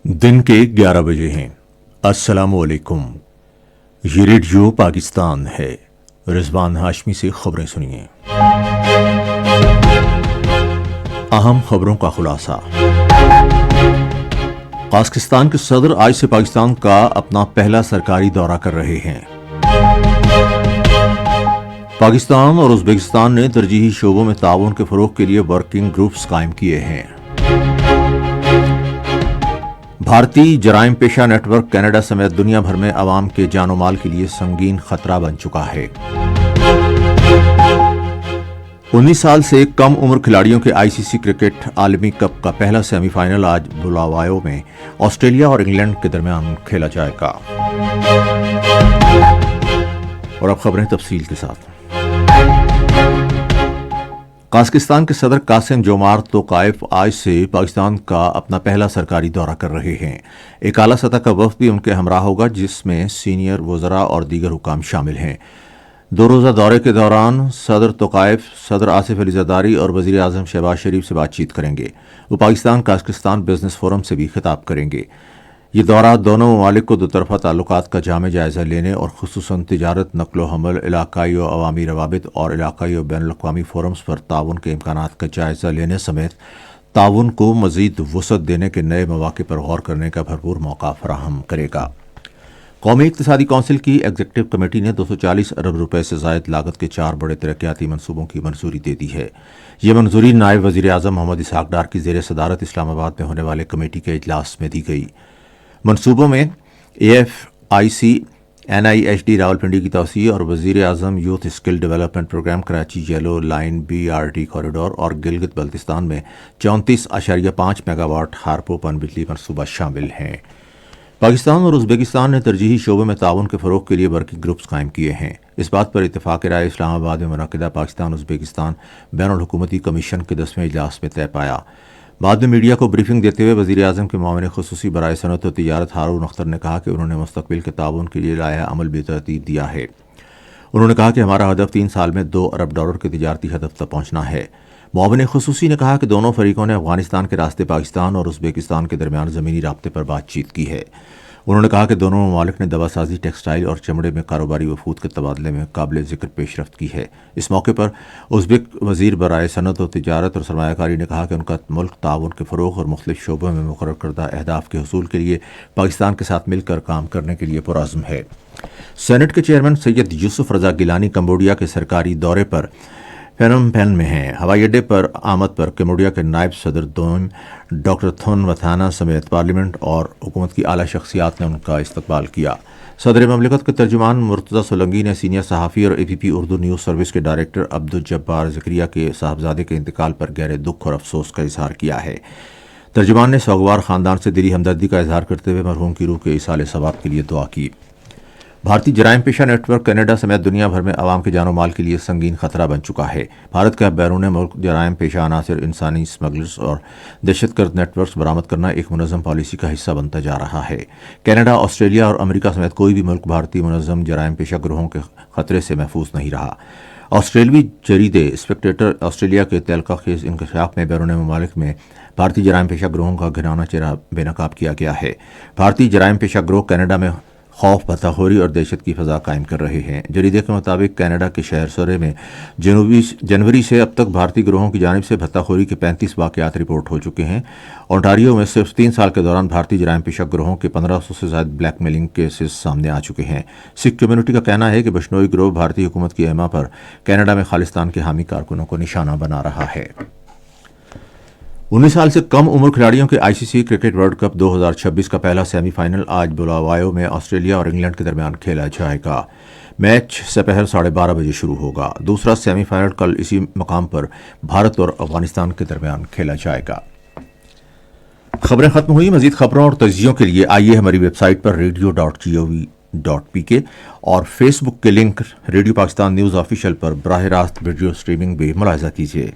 दिन के 11 बजे हैं। अस्सलाम वालेकुम। ये रेडियो पाकिस्तान है। रिजवान हाशमी से खबरें सुनिए। अहम खबरों का खुलासा। कजाकिस्तान के सदर आज से पाकिस्तान का अपना पहला सरकारी दौरा कर रहे हैं। पाकिस्तान और उज़्बेकिस्तान ने तरजीही शोबों में ताउन के फरोग के लिए वर्किंग ग्रुप्स कायम किए हैं। भारतीय जराइम पेशा नेटवर्क कनाडा समेत दुनिया भर में अवाम के जानो माल के लिए संगीन खतरा बन चुका है। 19 साल से कम उम्र खिलाड़ियों के आईसीसी क्रिकेट आलमी कप का पहला सेमीफाइनल आज बुलावायो में ऑस्ट्रेलिया और इंग्लैंड के दरमियान खेला जाएगा। और अब खबरें तफसील के साथ। कजाकिस्तान के सदर कासिम जोमार्त तोकायफ आज से पाकिस्तान का अपना पहला सरकारी दौरा कर रहे हैं। एक आला सतह का वफ्द भी उनके हमरा होगा, जिसमें सीनियर वज़रा और दीगर हुकाम शामिल हैं। 2 रोज़ा दौरे के दौरान सदर तोकायफ सदर आसिफ अली ज़रदारी और वज़ीर आज़म शहबाज शरीफ से बातचीत करेंगे। वो पाकिस्तान कजाकिस्तान बिजनेस फोरम से भी खिताब करेंगे। ये दौरा दोनों ममालिक को दोतरफा ताल्लुकात का जामे जायज़ा लेने और खुसूसन तिजारत, नकलो हमल, इलाकाई व अवामी रवाबित और इलाकाई व बैनुल-अक़वामी फोरम्स पर ताउन के इम्कानात का जायज़ा लेने समेत ताउन को मज़ीद वुसअत देने के नए मौक़े पर गौर करने का भरपूर मौका फराहम करेगा। कौमी इक़्तिसादी कौंसिल की एग्जीक्यूटिव कमेटी ने 240 अरब रुपए से ज़ायद लागत के 4 बड़े तरक्याती मनसूबों की मंजूरी दे दी है। ये मंजूरी नायब वज़ीर आज़म मोहम्मद इसहाक़ डार की ज़ेर सदारत इस्लामाबाद में होने वाले कमेटी के इजलास में दी गई। मनसूबों में AFIC NIHD रावलपिंडी की तौसीह और वज़ीर आज़म youth skill development program Karachi yellow line BRT corridor और गिलगित बल्तिस्तान में 34.5 मेगावाट हारपो पन बिजली मनसूबा शामिल हैं। पाकिस्तान और उज़्बेकिस्तान ने तरजीही शोबे में ताउन के फ़रोग के लिए वर्किंग ग्रुप्स कायम किए हैं। इस बात पर इत्तेफ़ाक़ राय इस्लामाबाद में मुनक़िदा पाकिस्तान उज़्बेकिस्तान बैनुल हुकूमती कमीशन के 10वें इजलास में तय पाया। बाद में मीडिया को ब्रीफिंग देते हुए वज़ीर आज़म के मुआविन ख़ुसूसी बराए सनअत व तिजारत हारून अख्तर ने कहा कि उन्होंने मुस्तक़बिल के ताउन के लिए लाया अमल भी तरतीब दिया है। उन्होंने कहा कि हमारा हदफ 3 साल में $2 अरब के तिजारती हदफ तक पहुँचना है। मुआविन ख़ुसूसी ने कहा कि दोनों फरीकों ने अफ़गानिस्तान के रास्ते पाकिस्तान और उज़्बेकिस्तान के दरमियान ज़मीनी राब्ते पर बातचीत की है। उन्होंने कहा कि दोनों ममालिक ने दवासाजी, टेक्सटाइल और चमड़े में कारोबारी वफूद के तबादले में काबिल ज़िक्र पेशरफ्त की है। इस मौके पर उज़्बेक वज़ीर बराए सनअत व तिजारत और सरमायाकारी ने कहा कि उनका मुल्क ताउन के फ़रोग़ और मुख्तलिफ़ शोबों में मुक़र्रर करदा अहदाफ़ के हसूल के लिए पाकिस्तान के साथ मिलकर काम करने के लिए पुरअज़्म है। सेनेट के चेयरमैन सैयद यूसुफ रज़ा गिलानी कम्बोडिया के सरकारी दौरे पर फेनम पेन में हैं। हवाई अड्डे पर आमद पर कम्बोडिया के नायब सदर दोम डॉक्टर थोन वथाना समेत पार्लियामेंट और हुकूमत की आला शख्सियात ने उनका इस्तकबाल किया। सदर ममलिकत के तर्जुमान मुर्तज़ा सोलंगी ने सीनियर सहाफ़ी और APP उर्दू न्यूज़ सर्विस के डायरेक्टर अब्दुल जब्बार ज़करिया के साहबजादे के इंतकाल पर गहरे दुख और अफसोस का इजहार किया है। तर्जुमान ने सोगवार ख़ानदान से दिली हमदर्दी का इजहार करते हुए मरहूम की रूह के इसाले सवाब के लिए दुआ की। भारतीय जराइम पेशा नेटवर्क कनाडा समेत दुनिया भर में आवाम के जानो माल के लिए संगीन खतरा बन चुका है। भारत का बैरून मुल्क जराइम पेशा अनासर, इंसानी स्मगलर्स और दहशतगर्द नेटवर्क्स बरामद करना एक मुनज़्ज़म पॉलिसी का हिस्सा बनता जा रहा है। कनाडा, ऑस्ट्रेलिया और अमेरिका समेत कोई भी मुल्क भारतीय मुनज़्ज़म जराइम पेशा ग्रोहों के खतरे से महफूज नहीं रहा। ऑस्ट्रेलवी जरीदे स्पेक्टेटर ऑस्ट्रेलिया के तहलका खेज इंकशाफ में बैरून ममालिक में भारतीय जराइम पेशा ग्रोहों का घिनौना चेहरा बेनकाब किया गया है। भारतीय जराइम पेशा ग्रोह कनाडा में खौफ, भत्ताखोरी और दहशत की फ़ज़ा कायम कर रहे हैं। जरीदे के मुताबिक कनाडा के शहर सरे में जनवरी से अब तक भारतीय ग्रोहों की जानिब से भत्ताखोरी के 35 वाक़यात रिपोर्ट हो चुके हैं। ओंटारियो में सिर्फ 3 साल के दौरान भारतीय जराइम पेशा ग्रोहों के 1500 से ज़्यादा ब्लैकमेलिंग केसेस सामने आ चुके हैं। सिख कम्यूनिटी का कहना है कि बशनोई ग्रोह भारतीय हुकूमत की एमा पर कनाडा में खालिस्तान के हामी कारकुनों को निशाना बना रहा है। 19 साल से कम उम्र खिलाड़ियों के आईसीसी क्रिकेट वर्ल्ड कप 2026 का पहला सेमीफाइनल आज बुलावायो में ऑस्ट्रेलिया और इंग्लैंड के दरमियान खेला जाएगा। मैच दोपहर 12:30 बजे शुरू होगा। दूसरा सेमीफाइनल कल इसी मकाम पर भारत और अफगानिस्तान के दरमियान खेला जाएगा। खबरें खत्म हुई। मजीद खबरों और तज्जियों के लिए आइए हमारी वेबसाइट पर radio.gov.pk और फेसबुक के link radio Pakistan news official पर बराह रास्त वीडियो स्ट्रीमिंग भी मुलाहिजा कीजिए।